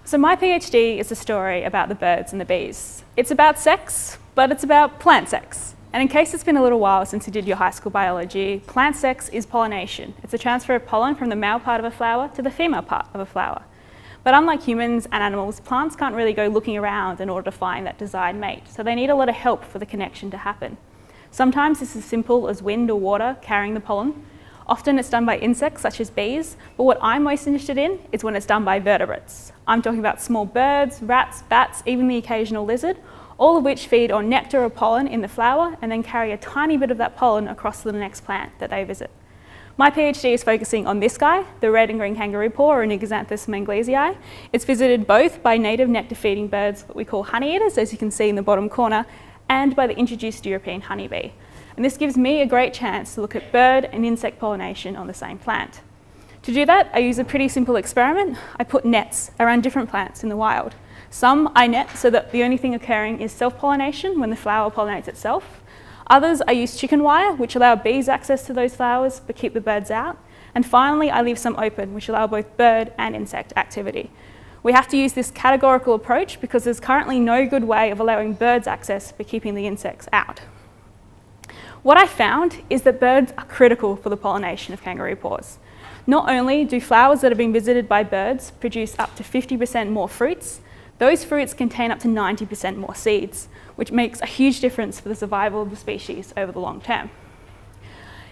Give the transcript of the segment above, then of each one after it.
So my PhD is a story about the birds and the bees. It's about sex, but it's about plant sex. And in case it's been a little while since you did your high school biology, plant sex is pollination. It's a transfer of pollen from the male part of a flower to the female part of a flower. But unlike humans and animals, plants can't really go looking around in order to find that desired mate, so they need a lot of help for the connection to happen. Sometimes it's as simple as wind or water carrying the pollen. Often it's done by insects such as bees, but what I'm most interested in is when it's done by vertebrates. I'm talking about small birds, rats, bats, even the occasional lizard, all of which feed on nectar or pollen in the flower and then carry a tiny bit of that pollen across to the next plant that they visit. My PhD is focusing on this guy, the red and green kangaroo paw, or Onychus manglesii. It's visited both by native nectar-feeding birds, what we call honeyeaters, as you can see in the bottom corner, and by the introduced European honeybee. And this gives me a great chance to look at bird and insect pollination on the same plant. To do that, I use a pretty simple experiment. I put nets around different plants in the wild. Some I net so that the only thing occurring is self-pollination when the flower pollinates itself. Others I use chicken wire, which allow bees access to those flowers but keep the birds out. And finally, I leave some open, which allow both bird and insect activity. We have to use this categorical approach because there's currently no good way of allowing birds access but keeping the insects out. What I found is that birds are critical for the pollination of kangaroo paws. Not only do flowers that have been visited by birds produce up to 50% more fruits, those fruits contain up to 90% more seeds, which makes a huge difference for the survival of the species over the long term.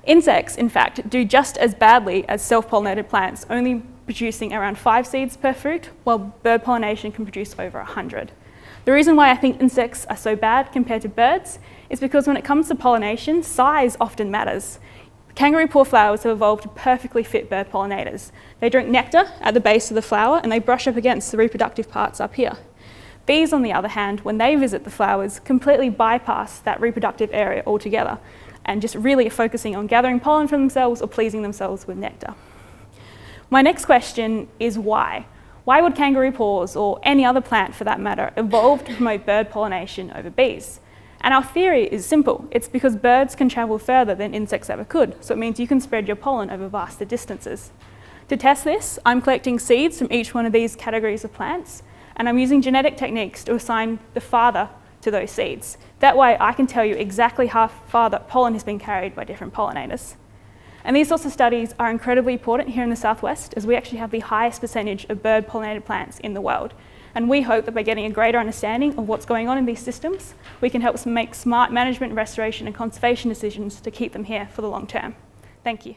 Insects, in fact, do just as badly as self-pollinated plants, only producing around 5 seeds per fruit, while bird pollination can produce over 100. The reason why I think insects are so bad compared to birds is because when it comes to pollination, size often matters. Kangaroo paw flowers have evolved to perfectly fit bird pollinators. They drink nectar at the base of the flower and they brush up against the reproductive parts up here. Bees, on the other hand, when they visit the flowers, completely bypass that reproductive area altogether and just really focusing on gathering pollen for themselves or pleasing themselves with nectar. My next question is why? Why would kangaroo paws, or any other plant for that matter, evolve to promote bird pollination over bees? And our theory is simple. It's because birds can travel further than insects ever could, so it means you can spread your pollen over vaster distances. To test this, I'm collecting seeds from each one of these categories of plants, and I'm using genetic techniques to assign the father to those seeds. That way I can tell you exactly how far that pollen has been carried by different pollinators. And these sorts of studies are incredibly important here in the Southwest, as we actually have the highest percentage of bird-pollinated plants in the world. And we hope that by getting a greater understanding of what's going on in these systems, we can help make smart management, restoration and conservation decisions to keep them here for the long term. Thank you.